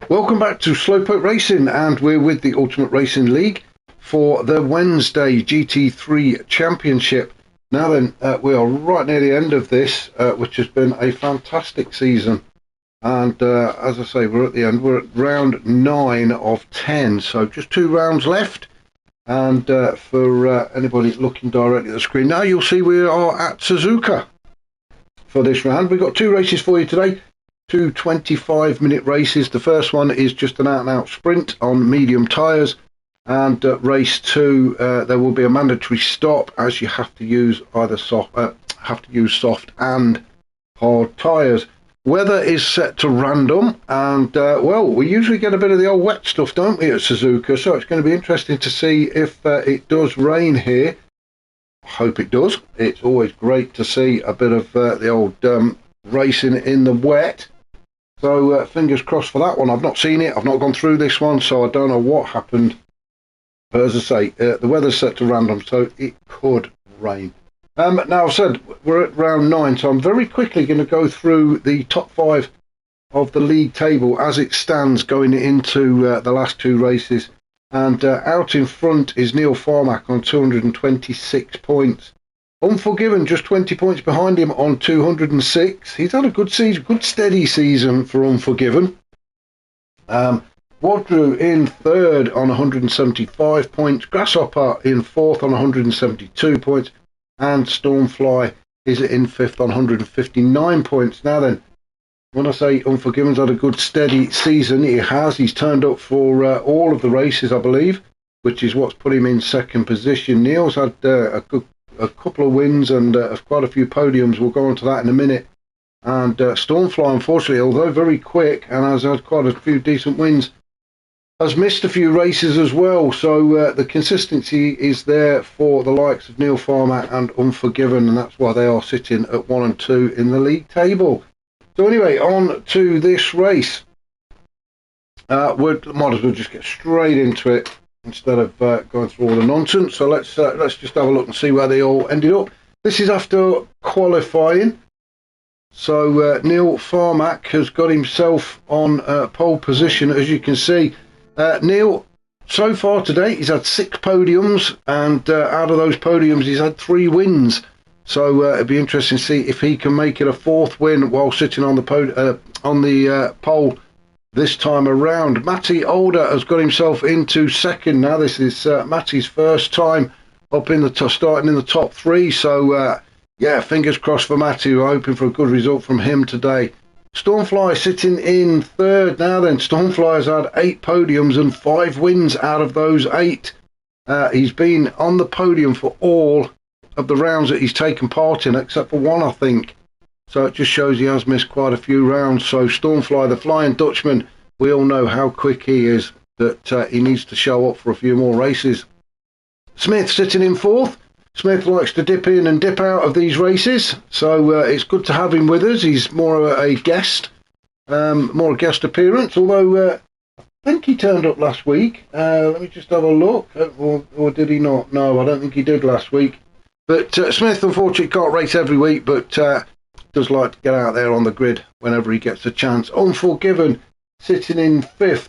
Welcome back to Slowpoke Racing, and we're with the Ultimate Racing League for the Wednesday GT3 Championship. Now then, we are right near the end of this, which has been a fantastic season. And as I say, we're at the end. We're at round 9 of 10, so just 2 rounds left. And for anybody looking directly at the screen now, you'll see we are at Suzuka for this round. We've got 2 races for you today. 2 25-minute races. The first one is just an out-and-out sprint on medium tyres, and race 2 there will be a mandatory stop as you have to use either soft and hard tyres. Weather is set to random, and well, we usually get a bit of the old wet stuff, don't we, at Suzuka? So it's going to be interesting to see if it does rain here. I hope it does. It's always great to see a bit of the old racing in the wet. So fingers crossed for that one. I've not seen it. I've not gone through this one, so I don't know what happened. But as I say, the weather's set to random, so it could rain. Now, I've said we're at round 9, so I'm very quickly going to go through the top 5 of the league table as it stands going into the last 2 races. And out in front is Neil Farmack on 226 points. Unforgiven just 20 points behind him on 206. He's had a good season, good steady season for Unforgiven. Wadru in 3rd on 175 points. Grasshopper in 4th on 172 points. And Stormfly is in 5th on 159 points. Now then, when I say Unforgiven's had a good steady season, he has. He's turned up for all of the races, I believe, which is what's put him in 2nd position. Neil's had a couple of wins and quite a few podiums. We'll go on to that in a minute. And Stormfly, unfortunately, although very quick and has had quite a few decent wins, has missed a few races as well. So the consistency is there for the likes of Neil Farmer and Unforgiven, and that's why they are sitting at 1 and 2 in the league table. So anyway, on to this race. We might as well just get straight into it instead of going through all the nonsense. So let's just have a look and see where they all ended up. This is after qualifying. So Neil Farmack has got himself on pole position, as you can see. Neil, so far today, he's had 6 podiums, and out of those podiums, he's had 3 wins. So it'd be interesting to see if he can make it a 4th win while sitting on the pole this time around. Matty Older has got himself into 2nd now. This is Matty's first time up in the starting in the top 3. So yeah, fingers crossed for Matty. We're hoping for a good result from him today. Stormfly sitting in 3rd now. Then Stormfly has had 8 podiums and 5 wins out of those 8. He's been on the podium for all of the rounds that he's taken part in, except for one, I think. So it just shows he has missed quite a few rounds. So Stormfly, the Flying Dutchman, we all know how quick he is, that he needs to show up for a few more races. Smith sitting in 4th. Smith likes to dip in and dip out of these races, so it's good to have him with us. He's more a guest, more a guest appearance, although I think he turned up last week. Let me just have a look, or did he not? No, I don't think he did last week. But Smith, unfortunately, can't race every week, but does like to get out there on the grid whenever he gets a chance. Unforgiven sitting in 5th.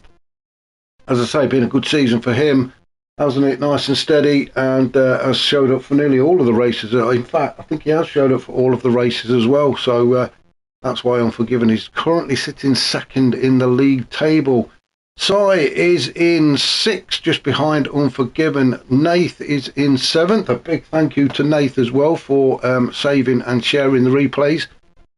As I say, been a good season for him, hasn't it? Nice and steady, and has showed up for nearly all of the races. In fact, I think he has showed up for all of the races as well. So that's why Unforgiven is currently sitting 2nd in the league table. Sai is in 6th, just behind Unforgiven. Nath is in 7th. A big thank you to Nath as well for saving and sharing the replays.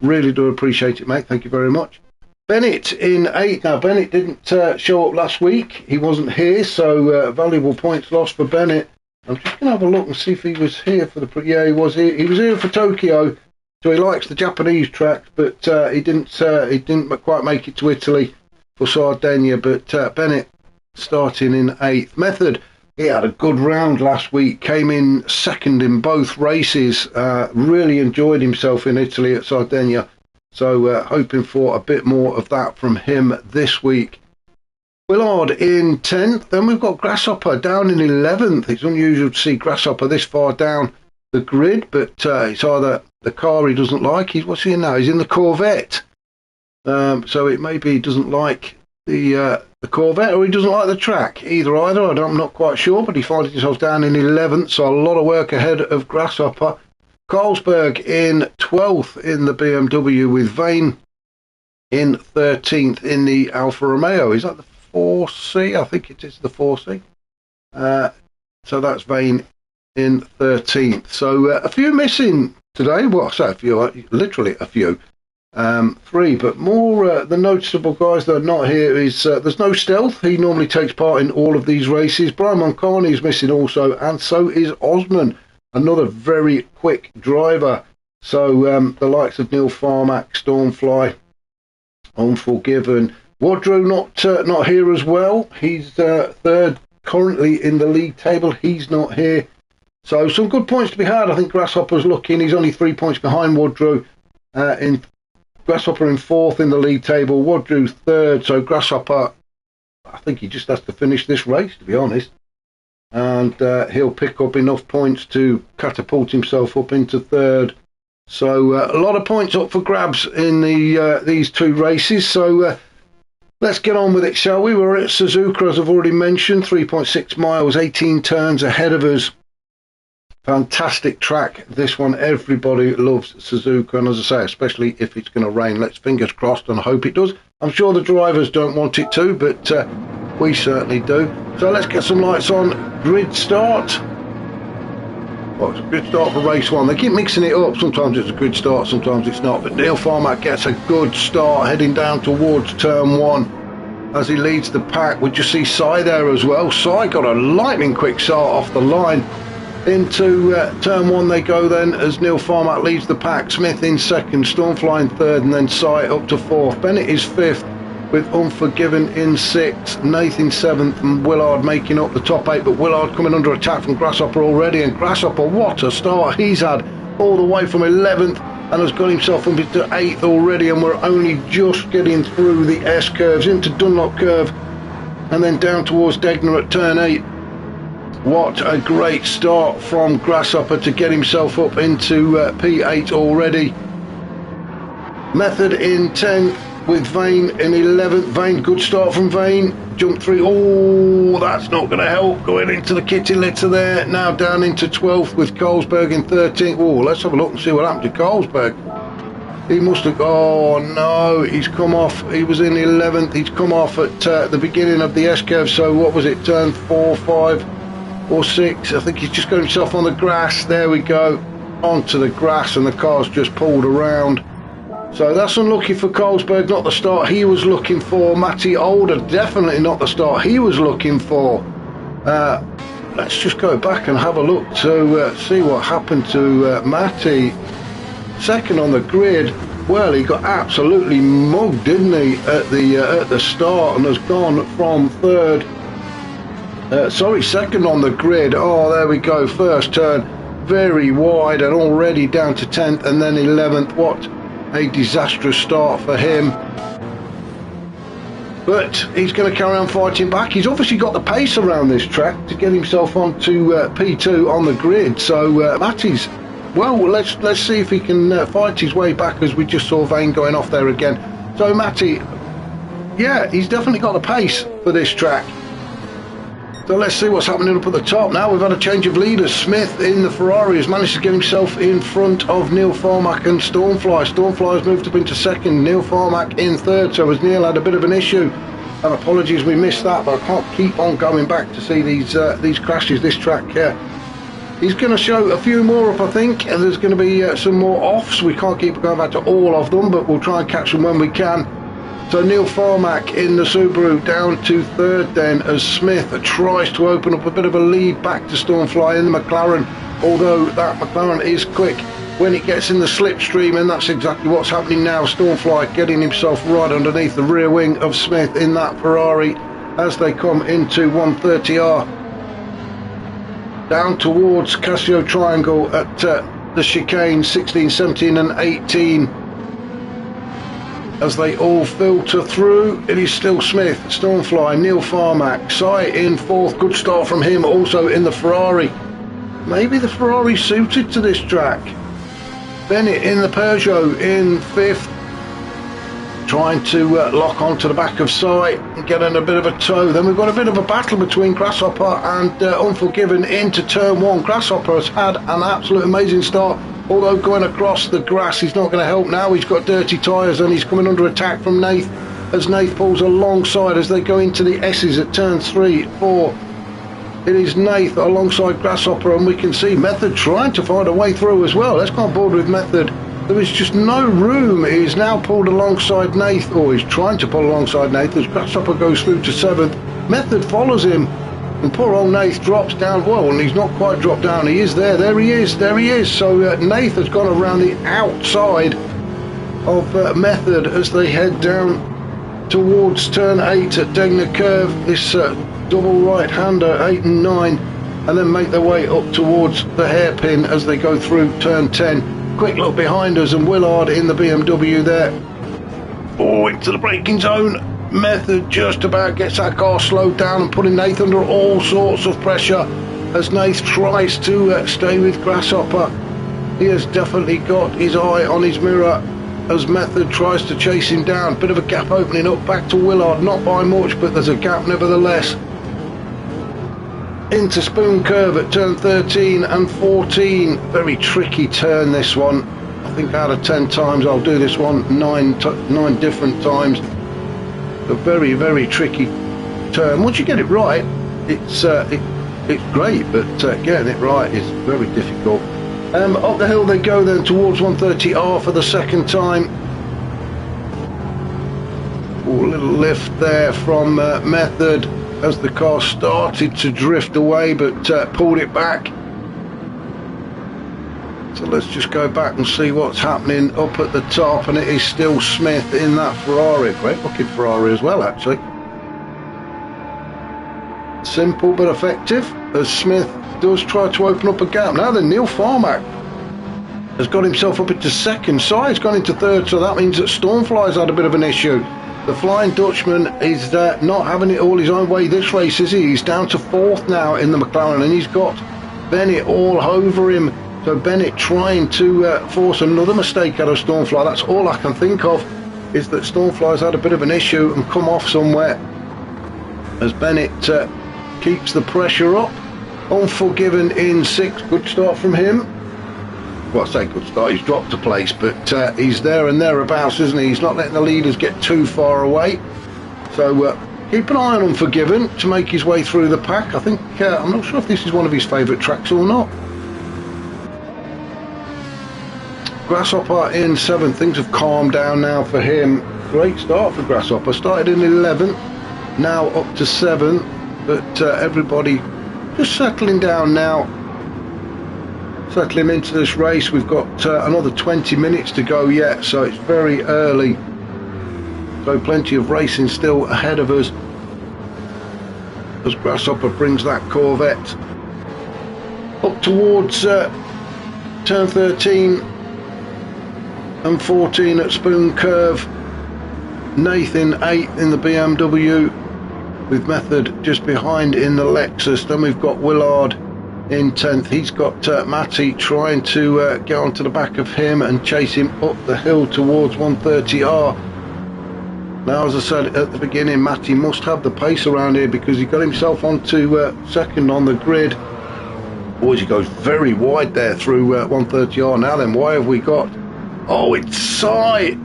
Really do appreciate it, mate. Thank you very much. Bennett in 8th. Now, Bennett didn't show up last week. He wasn't here, so valuable points lost for Bennett. I'm just going to have a look and see if he was here for the... Yeah, he was here. He was here for Tokyo, so he likes the Japanese tracks, but he didn't quite make it to Italy for Sardinia. But Bennett starting in 8th. Method, he had a good round last week, came in 2nd in both races, really enjoyed himself in Italy at Sardinia. So hoping for a bit more of that from him this week. Willard in 10th. Then we've got Grasshopper down in 11th. It's unusual to see Grasshopper this far down the grid, but it's either the car he doesn't like. What's he in now? He's in the Corvette. So it maybe he doesn't like the Corvette, or he doesn't like the track. Either, I'm not quite sure, but he finds himself down in 11th, so a lot of work ahead of Grasshopper. Carlsberg in 12th in the BMW, with Vane in 13th in the Alfa Romeo. Is that the 4C? I think it is the 4C. So that's Vane in 13th. So a few missing today. Well, I say a few, literally a few. 3, but more the noticeable guys that are not here is there's no Stealth. He normally takes part in all of these races. Brian Moncani is missing also, and so is Osman, another very quick driver. So the likes of Neil Farmack, Stormfly, Unforgiven, Wadrow not here as well. He's third currently in the league table. He's not here. So some good points to be had. I think Grasshopper's looking. He's only 3 points behind Wadrow. Grasshopper in 4th in the league table. Wadrow 3rd. So Grasshopper, I think he just has to finish this race, to be honest. And he'll pick up enough points to catapult himself up into 3rd. So a lot of points up for grabs in these 2 races. So let's get on with it, shall we? We're at Suzuka, as I've already mentioned, 3.6 miles, 18 turns ahead of us. Fantastic track, this one. Everybody loves Suzuka, and as I say, especially if it's going to rain. Let's fingers crossed and hope it does. I'm sure the drivers don't want it to, but we certainly do. So let's get some lights on. Grid start. Well, it's a grid start for race 1. They keep mixing it up. Sometimes it's a grid start, sometimes it's not. But Neil Farmack gets a good start heading down towards turn 1 as he leads the pack. We just see Sai there as well. Sai got a lightning quick start off the line. Into turn 1 they go then, as Neil Farmack leads the pack. Smith in 2nd, Stormfly in 3rd, and then Sai up to 4th. Bennett is 5th, with Unforgiven in 6th, Nathan 7th, and Willard making up the top 8. But Willard coming under attack from Grasshopper already, and Grasshopper, what a start he's had, all the way from 11th, and has got himself up into 8th already. And we're only just getting through the S curves into Dunlop curve, and then down towards Degner at turn 8. What a great start from Grasshopper to get himself up into P8 already. Method in 10th, with Vane in 11th. Vane, good start from Vane. Jump 3. Oh, that's not going to help. Going into the kitty litter there. Now down into 12th with Carlsberg in 13th. Oh, let's have a look and see what happened to Carlsberg. He must have... Oh, no. He's come off. He was in 11th. He's come off at the beginning of the S-curve. So what was it? Turn 4, 5... or 6. I think he's just got himself on the grass. There we go, onto the grass, and the car's just pulled around. So that's unlucky for Carlsberg. Not the start he was looking for. Matty Older, definitely not the start he was looking for. Let's just go back and have a look to see what happened to Matty. 2nd on the grid. Well, he got absolutely mugged, didn't he, at the start, and has gone from 3rd. 2nd on the grid. Oh, there we go. First turn, very wide, and already down to 10th, and then 11th. What a disastrous start for him. But he's going to carry on fighting back. He's obviously got the pace around this track to get himself onto P2 on the grid. So Matty's, well, let's see if he can fight his way back, as we just saw Vane going off there again. So Matty, yeah, he's definitely got the pace for this track. So let's see what's happening up at the top now. We've had a change of leaders. Smith in the Ferrari has managed to get himself in front of Neil Farmack and Stormfly. Stormfly has moved up into 2nd, Neil Farmack in 3rd. So as Neil had a bit of an issue, and apologies we missed that, but I can't keep on going back to see these crashes. This track, he's going to show a few more up, I think, and there's going to be some more offs. We can't keep going back to all of them, but we'll try and catch them when we can. So Neil Farmack in the Subaru down to 3rd then, as Smith tries to open up a bit of a lead back to Stormfly in the McLaren, although that McLaren is quick when it gets in the slipstream, and that's exactly what's happening now. Stormfly getting himself right underneath the rear wing of Smith in that Ferrari as they come into 130R. Down towards Casio Triangle at the chicane 16, 17 and 18. As they all filter through, it is still Smith, Stormfly, Neil Farmack, Sai in 4th, good start from him, also in the Ferrari. Maybe the Ferrari suited to this track. Bennett in the Peugeot in 5th. trying to lock onto the back of Sai and get in a bit of a tow. Then we've got a bit of a battle between Grasshopper and Unforgiven into turn one. Grasshopper has had an absolute amazing start, although going across the grass is not going to help now. He's got dirty tyres and he's coming under attack from Nath as Nath pulls alongside as they go into the S's at turn 3, 4. It is Nath alongside Grasshopper, and we can see Method trying to find a way through as well. Let's go on board with Method. There is just no room. He's now pulled alongside Nath, or he's trying to pull alongside Nath as Grasshopper goes through to 7th. Method follows him, and poor old Nath drops down. Well, and he's not quite dropped down. He is there. There he is. There he is. So Nath has gone around the outside of Method as they head down towards turn 8 at Degner Curve. This double right-hander, 8 and 9, and then make their way up towards the hairpin as they go through turn 10. Quick look behind us, and Willard in the BMW there. Oh, into the braking zone. Method just about gets that car slowed down and putting Nath under all sorts of pressure as Nath tries to stay with Grasshopper. He has definitely got his eye on his mirror as Method tries to chase him down. Bit of a gap opening up back to Willard, not by much, but there's a gap nevertheless. Into Spoon Curve at turn 13 and 14. Very tricky turn, this one. I think out of 10 times I'll do this one 9 different times. A very, very tricky turn. Once you get it right, it's great, but getting it right is very difficult. Up the hill they go then towards 130R for the second time. Oh, a little lift there from Method as the car started to drift away, but pulled it back. So let's just go back and see what's happening up at the top, and it is still Smith in that Ferrari. Great looking Ferrari as well, actually. Simple but effective as Smith does try to open up a gap. Now then, Neil Farmack has got himself up into second. Sai's gone into third, so that means that Stormfly's had a bit of an issue. The Flying Dutchman is not having it all his own way this race, is he? He's down to 4th now in the McLaren, and he's got Bennett all over him. So Bennett trying to force another mistake out of Stormfly. That's all I can think of, is that Stormfly's had a bit of an issue and come off somewhere as Bennett keeps the pressure up. Unforgiven in 6th. Good start from him. Well, I say good start, he's dropped a place, but he's there and thereabouts, isn't he? He's not letting the leaders get too far away. So keep an eye on Unforgiven to make his way through the pack. I think, I'm not sure if this is one of his favourite tracks or not. Grasshopper in 7th, things have calmed down now for him. Great start for Grasshopper, started in 11th, now up to 7th, but everybody just settling down now. Settling into this race. We've got another 20 minutes to go yet, so it's very early, so plenty of racing still ahead of us as Grasshopper brings that Corvette up towards turn 13 and 14 at Spoon Curve. Nathan 8th in the BMW with Method just behind in the Lexus. Then we've got Willard in 10th. He's got Matty trying to get onto the back of him and chase him up the hill towards 130R. Now, as I said at the beginning, Matty must have the pace around here because he got himself onto 2nd on the grid. Boys, he goes very wide there through 130R. Now then, why have we got... Oh, it's Sai!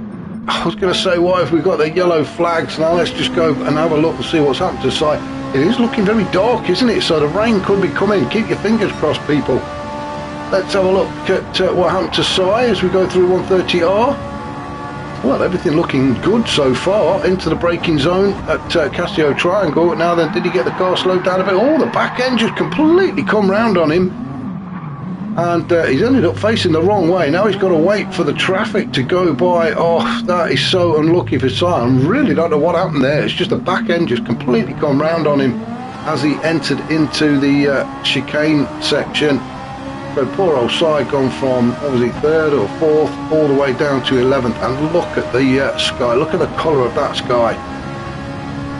I was going to say, why have we got the yellow flags? Now let's just go and have a look and see what's happened to Sai. It is looking very dark, isn't it? So the rain could be coming. Keep your fingers crossed, people. Let's have a look at what happened to Sai as we go through 130R. Well, everything looking good so far. Into the braking zone at Castillo Triangle. Now then, did he get the car slowed down a bit? Oh, the back end just completely come round on him. And he's ended up facing the wrong way. Now he's got to wait for the traffic to go by. Oh, that is so unlucky for Sai. I really don't know what happened there. It's just the back end just completely come round on him as he entered into the chicane section. So poor old Sai gone from, what was he, 3rd or 4th, all the way down to 11th. And look at the sky. Look at the colour of that sky.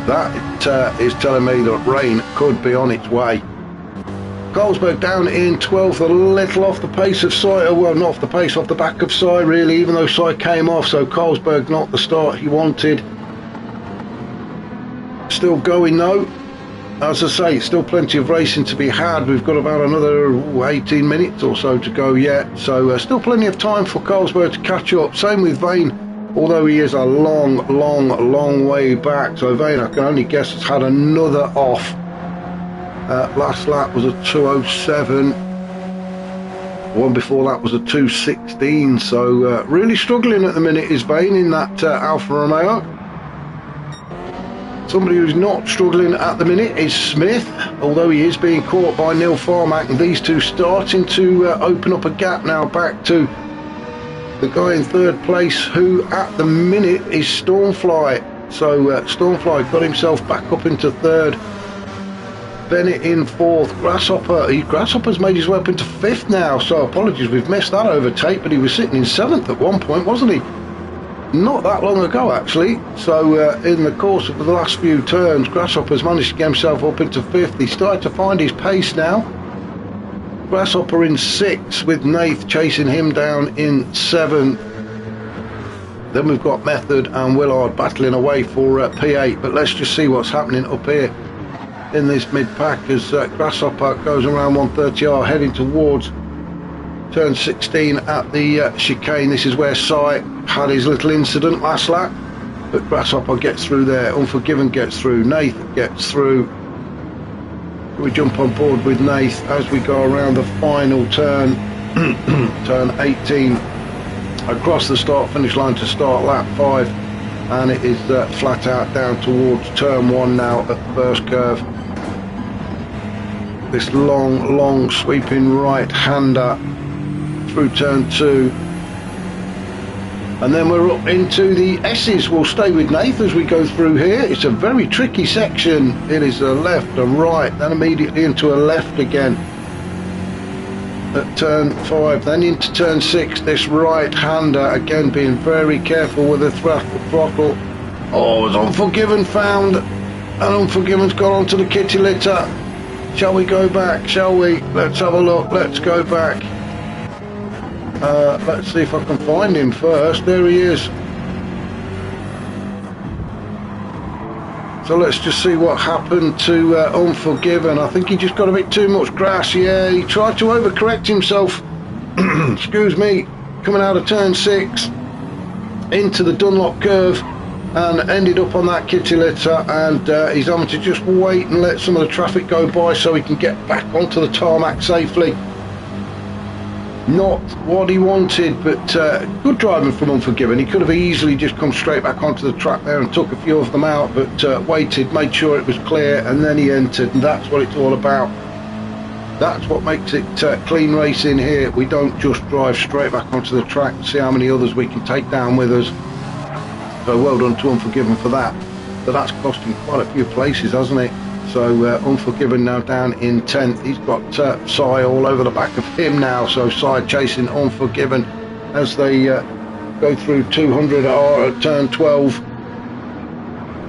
That is telling me that rain could be on its way. Carlsberg down in 12th, a little off the pace of Sai, well, not off the pace, off the back of Sai really, even though Sai came off, so Carlsberg not the start he wanted. Still going though. As I say, still plenty of racing to be had. We've got about another 18 minutes or so to go yet, so still plenty of time for Carlsberg to catch up. Same with Vane, although he is a long way back. So Vane, I can only guess, has had another off. Last lap was a 2:07. One before that was a 2:16. So really struggling at the minute is Vane in that Alfa Romeo. Somebody who's not struggling at the minute is Smith, although he is being caught by Neil Farmack, and these two starting to open up a gap now back to the guy in third place, who at the minute is Stormfly. So Stormfly got himself back up into third. Bennett in fourth. Grasshopper's made his way up into fifth now, so apologies, we've missed that overtake, but he was sitting in seventh at one point, wasn't he? Not that long ago actually. So in the course of the last few turns, Grasshopper's managed to get himself up into fifth. He's started to find his pace now. Grasshopper in sixth, with Nath chasing him down in seventh. Then we've got Method and Willard battling away for P8, but let's just see what's happening up here in this mid-pack as Grasshopper goes around 130R heading towards turn 16 at the chicane. This is where Sai had his little incident last lap, but Grasshopper gets through there. Unforgiven gets through. Nath gets through. We jump on board with Nath as we go around the final turn, turn 18, across the start finish line to start lap 5, and it is flat out down towards turn 1 now at the first curve. This long sweeping right hander through turn 2, and then we're up into the S's. We'll stay with Nath as we go through here. It's a very tricky section. It is a left, a right, then immediately into a left again at turn 5, then into turn 6. This right hander again, being very careful with the throttle. Oh, it's Unforgiven found, and Unforgiven's gone onto the kitty litter. Shall we go back? Shall we? Let's have a look. Let's go back. Let's see if I can find him first. There he is. So let's just see what happened to Unforgiven. I think he just got a bit too much grass. Yeah, he tried to overcorrect himself. Excuse me. Coming out of turn 6 into the Dunlop curve, and ended up on that kitty litter, and he's having to just wait and let some of the traffic go by so he can get back onto the tarmac safely. Not what he wanted, but good driving from Unforgiven. He could have easily just come straight back onto the track there and took a few of them out, but waited, made sure it was clear, and then he entered, and that's what it's all about. That's what makes it clean racing here. We don't just drive straight back onto the track and see how many others we can take down with us. So well done to Unforgiven for that. But that's cost him quite a few places, hasn't it? So Unforgiven now down in 10th. He's got Sai all over the back of him now. So Sai chasing Unforgiven as they go through 200R at turn 12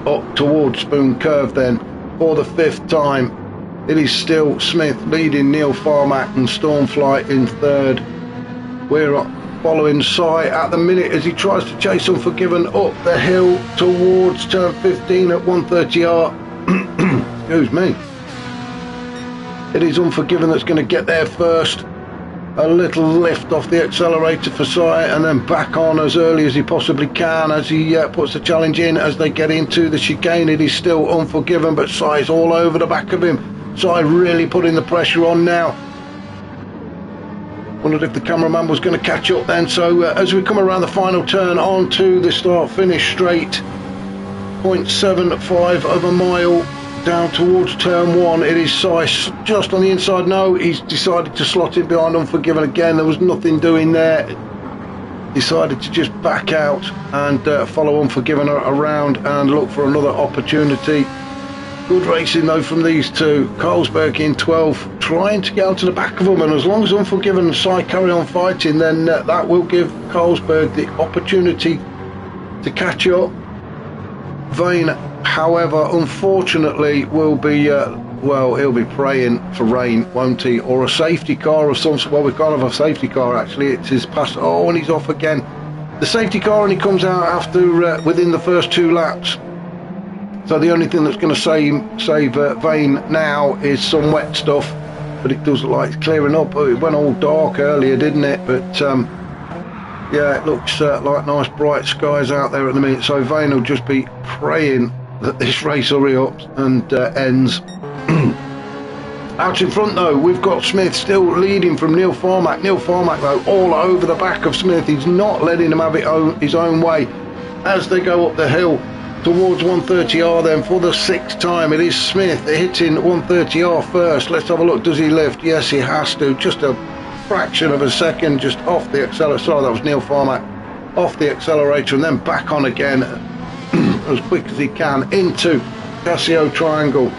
up towards Spoon Curve. Then for the 5th time, it is still Smith leading Neil Farmack and Stormfly in 3rd. We're following Sai at the minute as he tries to chase Unforgiven up the hill towards turn 15 at 130R. Excuse me. It is Unforgiven that's going to get there first. A little lift off the accelerator for Sai, and then back on as early as he possibly can as he puts the challenge in as they get into the chicane. It is still Unforgiven, but Sai's all over the back of him. Sai really putting the pressure on now. Wondered if the cameraman was going to catch up then. So as we come around the final turn onto the start finish straight, 0.75 of a mile down towards turn 1, it is Sai just on the inside. No, he's decided to slot in behind Unforgiven again. There was nothing doing there. Decided to just back out and follow Unforgiven around and look for another opportunity. Good racing though from these two. Carlsberg in 12, trying to get out to the back of them, and as long as Unforgiven and Sai carry on fighting, then that will give Carlsberg the opportunity to catch up. Vane, however, unfortunately will be well, he'll be praying for rain, won't he? Or a safety car of some sort. Well, we can't have a safety car, actually. It's his pass. Oh, and he's off again. The safety car only comes out after within the first 2 laps. So the only thing that's going to save Vane now is some wet stuff. But it does look like it's clearing up. It went all dark earlier, didn't it? But yeah, it looks like nice bright skies out there at the minute. So Vane will just be praying that this race hurry up and ends. Out in front though, we've got Smith still leading from Neil Farmack. Neil Farmack though, all over the back of Smith. He's not letting him have it his own way as they go up the hill towards 130R. Then for the 6th time, it is Smith hitting 130R first. Let's have a look. Does he lift? Yes, he has to. Just a fraction of a second, just off the accelerator. Sorry, that was Neil Farmack. Off the accelerator and then back on again as quick as he can into Casio Triangle.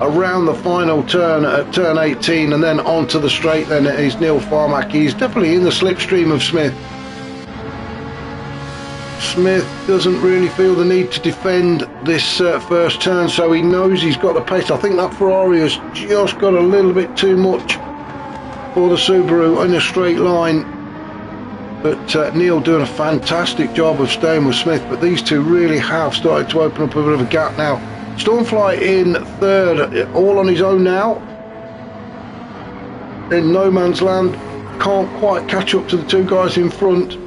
Around the final turn at turn 18 and then onto the straight, then it is Neil Farmack. He's definitely in the slipstream of Smith. Smith doesn't really feel the need to defend this first turn, so he knows he's got the pace. I think that Ferrari has just got a little bit too much for the Subaru in a straight line. But Neil doing a fantastic job of staying with Smith, but these two really have started to open up a bit of a gap now. Stormfly in 3rd, all on his own now, in no man's land. Can't quite catch up to the 2 guys in front,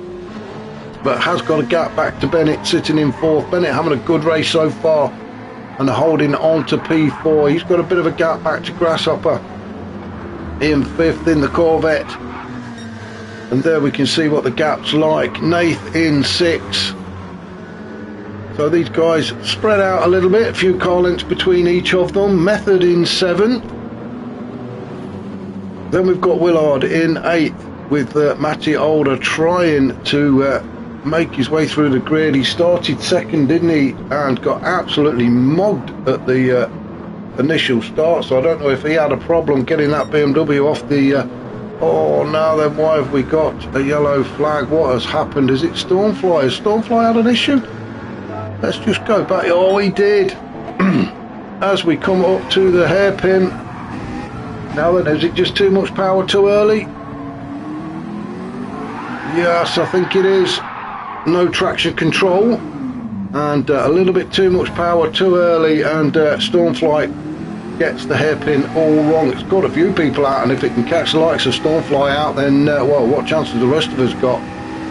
but has got a gap back to Bennett sitting in 4th. Bennett having a good race so far and holding on to P4. He's got a bit of a gap back to Grasshopper in 5th in the Corvette, and there we can see what the gap's like. Nath in 6th. So these guys spread out a little bit, a few car lengths between each of them. Method in 7th. Then we've got Willard in 8th with Matty Older trying to make his way through the grid. He started 2nd, didn't he? And got absolutely mogged at the initial start. So I don't know if he had a problem getting that BMW off the... oh, now then, why have we got a yellow flag? What has happened? Is it Stormfly? Has Stormfly had an issue? Let's just go back. Oh, he did. As we come up to the hairpin. Now then, is it just too much power too early? Yes, I think it is. No traction control. And a little bit too much power too early. And Stormfly gets the hairpin all wrong. It's got a few people out. And if it can catch the likes of Stormfly out, then, well, what chance has the rest of us got?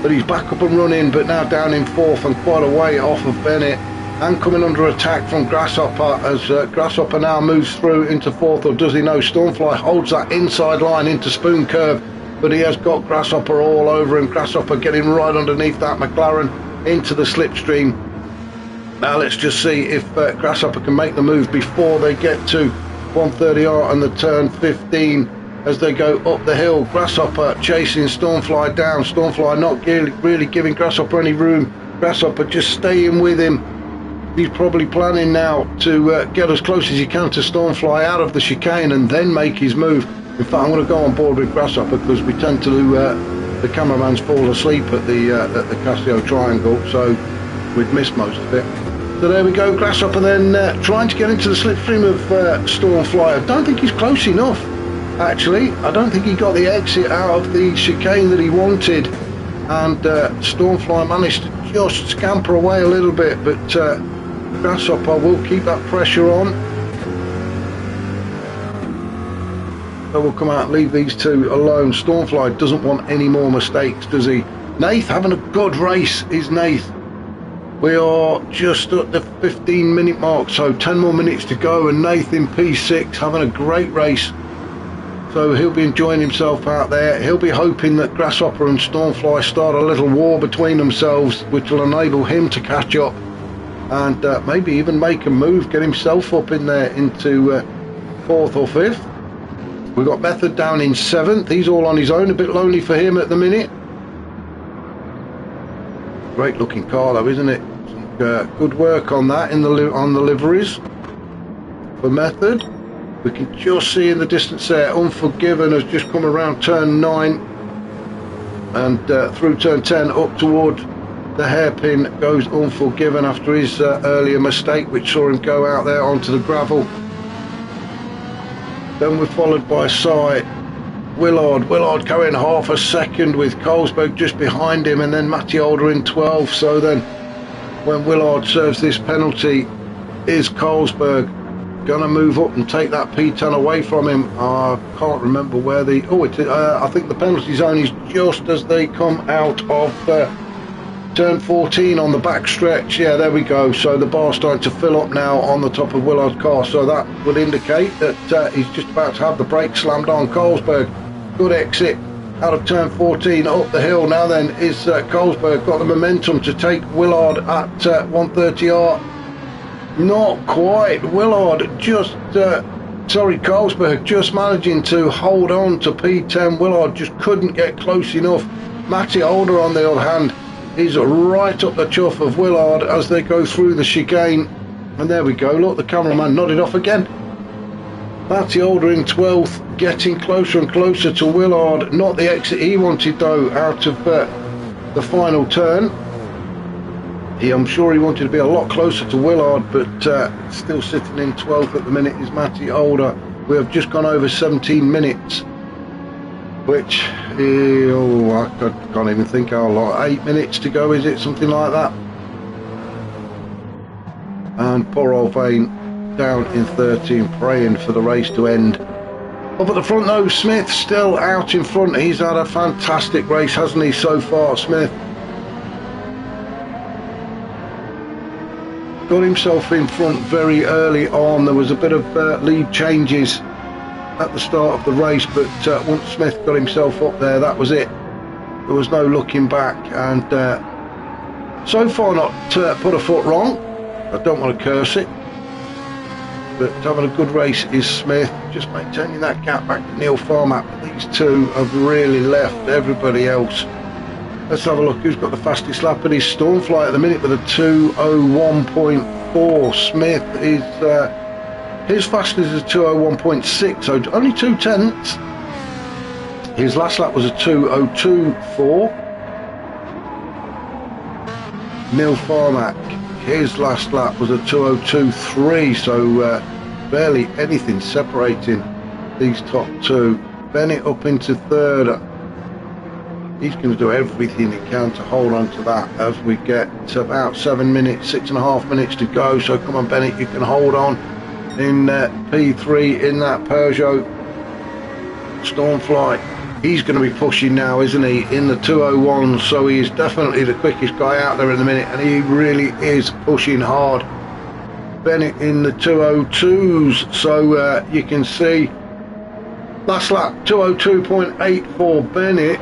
But he's back up and running, but now down in 4th and quite a way off of Bennett, and coming under attack from Grasshopper as Grasshopper now moves through into 4th, or does he know? Stormfly holds that inside line into Spoon Curve, but he has got Grasshopper all over him. Grasshopper getting right underneath that McLaren into the slipstream. Now let's just see if Grasshopper can make the move before they get to 130R and the turn 15. As they go up the hill, Grasshopper chasing Stormfly down. Stormfly not really giving Grasshopper any room. Grasshopper just staying with him. He's probably planning now to get as close as he can to Stormfly out of the chicane and then make his move. In fact, I'm going to go on board with Grasshopper because we tend to the cameraman's fall asleep at the Casio Triangle, so we'd miss most of it. So there we go, Grasshopper then trying to get into the slipstream of Stormfly. I don't think he's close enough. Actually, I don't think he got the exit out of the chicane that he wanted, and Stormfly managed to just scamper away a little bit, but Grasshopper will keep that pressure on. So we'll come out and leave these two alone. Stormfly doesn't want any more mistakes, does he? Nath having a good race is Nath. We are just at the 15-minute mark, so 10 more minutes to go, and Nath in P6 having a great race. So he'll be enjoying himself out there. He'll be hoping that Grasshopper and Stormfly start a little war between themselves, which will enable him to catch up and maybe even make a move, get himself up in there into 4th or 5th. We've got Method down in 7th. He's all on his own, a bit lonely for him at the minute. Great looking car though, isn't it? Good work on that on the liveries for Method. We can just see in the distance there, Unforgiven has just come around turn 9 and through turn 10 up toward the hairpin goes Unforgiven after his earlier mistake, which saw him go out there onto the gravel. Then we're followed by Willard going half a second with Colesberg just behind him, and then Matty Older in 12th. So then when Willard serves this penalty, is Colesberg going to move up and take that P10 away from him? I can't remember where I think the penalty zone is just as they come out of turn 14 on the back stretch. Yeah, there we go. So the bar's starting to fill up now on the top of Willard's car, so that would indicate that he's just about to have the brake slammed on. Colesberg, good exit out of turn 14 up the hill. Now then, is Colesberg got the momentum to take Willard at 130R? Not quite. Willard just Colesberg just managing to hold on to P10. Willard just couldn't get close enough. Matty Older, on the other hand, is right up the chuff of Willard as they go through the chicane. And there we go. Look, the cameraman nodded off again. Matty Older in 12th, getting closer and closer to Willard. Not the exit he wanted, though, out of the final turn. I'm sure he wanted to be a lot closer to Willard, but still sitting in 12th at the minute is Matty Older. We have just gone over 17 minutes, which, I can't even think how long. 8 minutes to go, is it? Something like that. And poor old Vane down in 13, praying for the race to end. Up at the front though, Smith still out in front. He's had a fantastic race, hasn't he, so far, Smith? Got himself in front very early on. There was a bit of lead changes at the start of the race, but once Smith got himself up there, that was it. There was no looking back, and so far not put a foot wrong. I don't want to curse it, but having a good race is Smith, just maintaining that gap back to Neil Farmer. These two have really left everybody else. Let's have a look who's got the fastest lap. It is Stormfly at the minute with a 2:01.4. Smith is his fastest is a 2:01.6, so only 2/10. His last lap was a 2:02.4. Neil Farmack, his last lap was a 2:02.3, so barely anything separating these top two. Bennett up into third. He's going to do everything he can to hold on to that as we get to about 7 minutes, 6.5 minutes to go. So come on, Bennett, you can hold on in P3 in that Peugeot. Stormfly, he's going to be pushing now, isn't he, in the 2:01, so he is definitely the quickest guy out there in the minute, and he really is pushing hard. Bennett in the 2:02s, so you can see last lap 2:02.8 for Bennett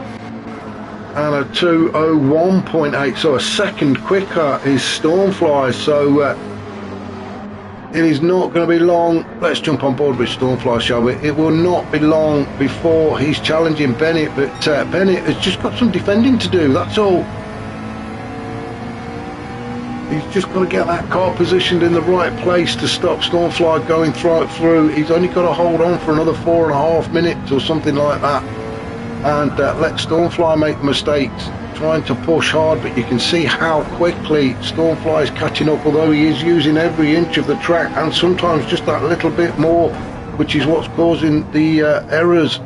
and a 2:01.8, so a second quicker is Stormfly. So it is not going to be long. Let's jump on board with Stormfly, shall we? It will not be long before he's challenging Bennett, but Bennett has just got some defending to do, that's all. He's just got to get that car positioned in the right place to stop Stormfly going through. He's only got to hold on for another 4.5 minutes or something like that, and let Stormfly make the mistakes, trying to push hard. But you can see how quickly Stormfly is catching up, although he is using every inch of the track and sometimes just that little bit more, which is what's causing the errors.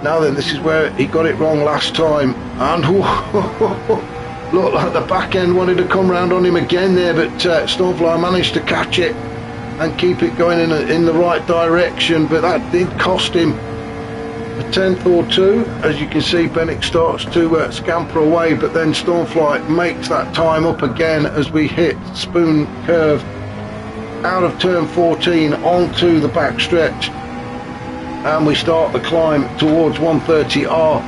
Now then, this is where he got it wrong last time, and looked like the back end wanted to come round on him again there, but Stormfly managed to catch it and keep it going in the right direction, but that did cost him a tenth or two. As you can see, Bennett starts to scamper away, but then Stormfly makes that time up again as we hit Spoon Curve out of turn 14 onto the back stretch, and we start the climb towards 130R,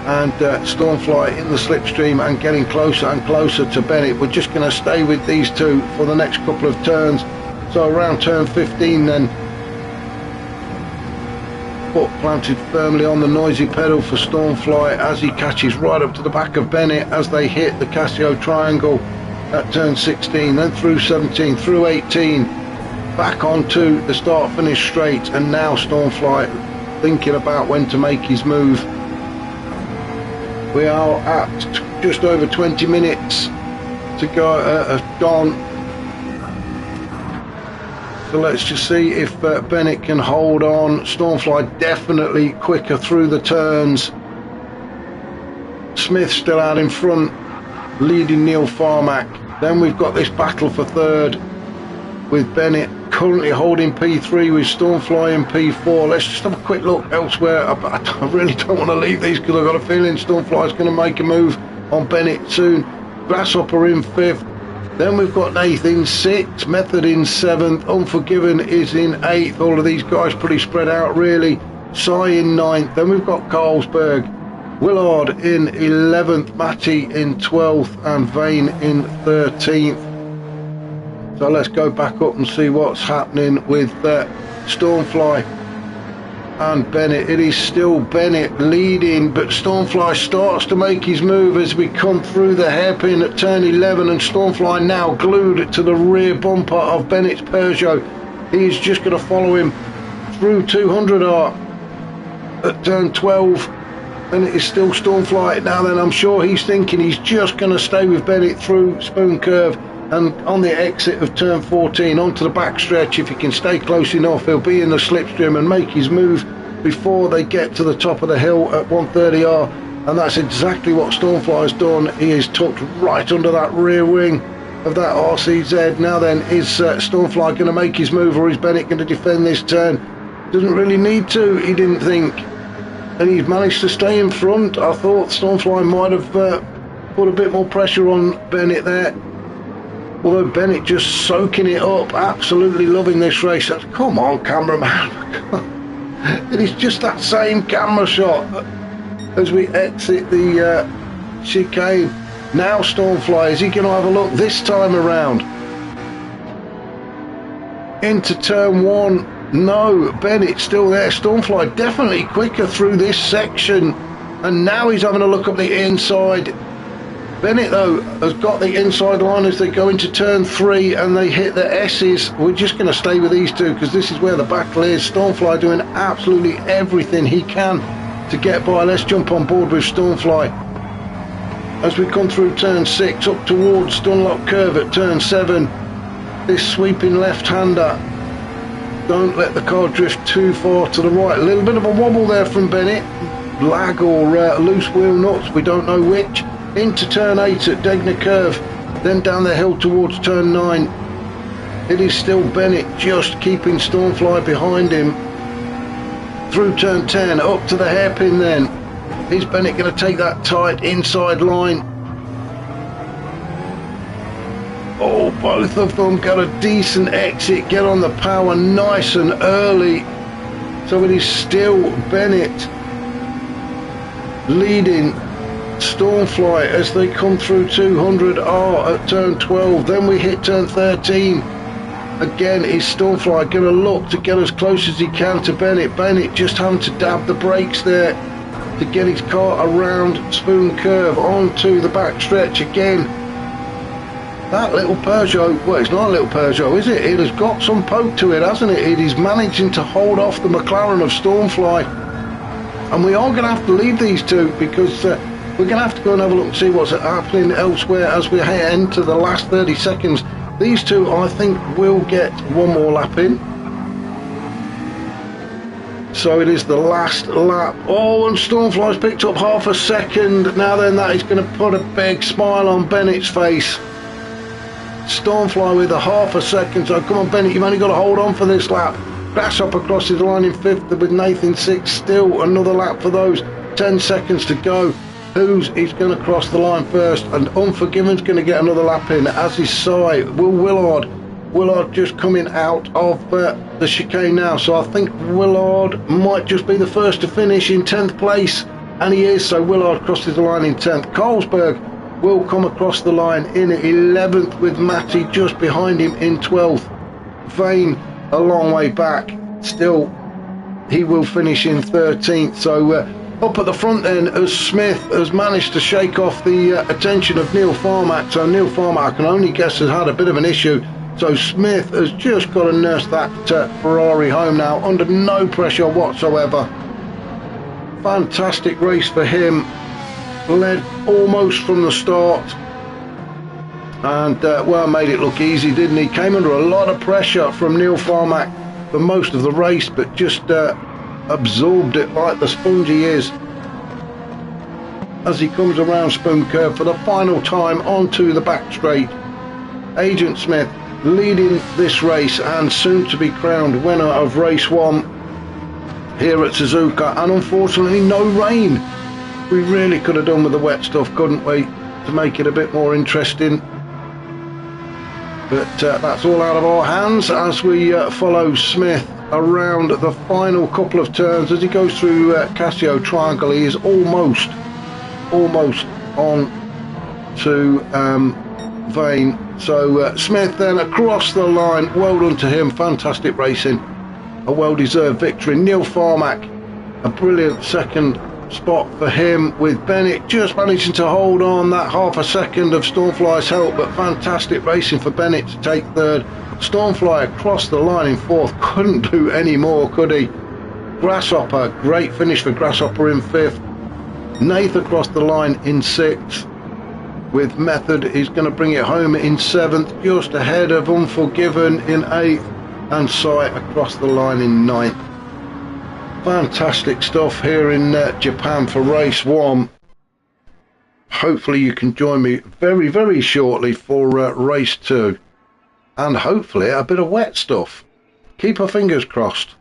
and Stormfly in the slipstream and getting closer and closer to Bennett. We're just going to stay with these two for the next couple of turns, so around turn 15 then, foot planted firmly on the noisy pedal for Stormfly as he catches right up to the back of Bennett as they hit the Casio triangle at turn 16, then through 17, through 18, back onto the start finish straight, and now Stormfly thinking about when to make his move. We are at just over 20 minutes to go, gone. So let's just see if Bennett can hold on. Stormfly definitely quicker through the turns. Smith still out in front, leading Neil Farmack. Then we've got this battle for third with Bennett currently holding P3 with Stormfly in P4. Let's just have a quick look elsewhere. I really don't want to leave these because I've got a feeling Stormfly's going to make a move on Bennett soon. Grasshopper in 5th. Then we've got Nathan in 6th, Method in 7th, Unforgiven is in 8th. All of these guys pretty spread out really. Sai in 9th. Then we've got Carlsberg, Willard in 11th, Matty in 12th, and Vane in 13th. So let's go back up and see what's happening with Stormfly and Bennett. It is still Bennett leading, but Stormfly starts to make his move as we come through the hairpin at turn 11, and Stormfly now glued to the rear bumper of Bennett's Peugeot. He is just going to follow him through 200R at turn 12. And it is still Stormfly. Now then, I'm sure he's thinking he's just going to stay with Bennett through Spoon Curve, and on the exit of turn 14 onto the back stretch, if he can stay close enough, he'll be in the slipstream and make his move before they get to the top of the hill at 130R. And that's exactly what Stormfly has done. He is tucked right under that rear wing of that RCZ. Now then, is Stormfly going to make his move, or is Bennett going to defend this turn? Doesn't really need to, he didn't think. And he's managed to stay in front. I thought Stormfly might have put a bit more pressure on Bennett there. Although Bennett just soaking it up, absolutely loving this race. Come on, cameraman. It is just that same camera shot as we exit the chicane. Now Stormfly, is he going to have a look this time around? Into turn 1. No, Bennett's still there. Stormfly definitely quicker through this section, and now he's having a look up the inside. Bennett though has got the inside line as they go into turn 3 and they hit the S's. We're just going to stay with these two because this is where the battle is. Stormfly doing absolutely everything he can to get by. Let's jump on board with Stormfly as we come through turn 6 up towards Dunlop Curve at turn 7. This sweeping left-hander. Don't let the car drift too far to the right. A little bit of a wobble there from Bennett. Lag or loose wheel nuts, we don't know which. Into turn 8 at Degner Curve. Then down the hill towards turn 9. It is still Bennett just keeping Stormfly behind him. Through turn 10, up to the hairpin then. Is Bennett going to take that tight inside line? Oh, both of them got a decent exit, get on the power nice and early. So it is still Bennett leading Stormfly as they come through 200R at turn 12. Then we hit turn 13. Again, is Stormfly going to look to get as close as he can to Bennett? Bennett just having to dab the brakes there to get his car around Spoon Curve onto the back stretch again. That little Peugeot, well, it's not a little Peugeot, is it? It has got some poke to it, hasn't it? It is managing to hold off the McLaren of Stormfly. And we are going to have to leave these two because we're going to have to go and have a look and see what's happening elsewhere as we head into the last 30 seconds. These two, I think, will get one more lap in. So it is the last lap. Oh, and Stormfly's picked up half a second. Now then, that is going to put a big smile on Bennett's face. Stormfly with a half a second, so come on Bennett, you've only got to hold on for this lap. Grasshopper crosses the line in 5th with Nathan 6th, still another lap for those, 10 seconds to go. Who's going to cross the line first? And Unforgiven's going to get another lap in, as is Sai. Willard just coming out of the chicane now, so I think Willard might just be the first to finish in 10th place, and he is, so Willard crosses the line in 10th. Carlsberg will come across the line in 11th with Matty just behind him in 12th. Vane a long way back, still he will finish in 13th. So up at the front then, as Smith has managed to shake off the attention of Neil Farmack. So Neil Farmack, I can only guess, has had a bit of an issue. So Smith has just got to nurse that Ferrari home now under no pressure whatsoever. Fantastic race for him. Led almost from the start, and well, made it look easy, didn't he? Came under a lot of pressure from Neil Farmack for most of the race, but just absorbed it like the sponge he is as he comes around Spoon Curve for the final time onto the back straight. Agent Smith leading this race and soon to be crowned winner of race 1 here at Suzuka, and unfortunately no rain. We really could have done with the wet stuff, couldn't we, to make it a bit more interesting, but that's all out of our hands as we follow Smith around the final couple of turns. As he goes through Casio Triangle, he is almost on to Vane. So Smith then across the line, well done to him, fantastic racing, a well-deserved victory. Neil Farmack, a brilliant second spot for him, with Bennett just managing to hold on that half a second of Stormfly's help, but fantastic racing for Bennett to take third. Stormfly across the line in fourth, couldn't do any more, could he? Grasshopper, great finish for Grasshopper in fifth. Nath across the line in sixth, with Method is going to bring it home in seventh, just ahead of Unforgiven in eighth, and Sai across the line in ninth. Fantastic stuff here in Japan for race 1. Hopefully you can join me very shortly for race 2, and hopefully a bit of wet stuff. Keep our fingers crossed.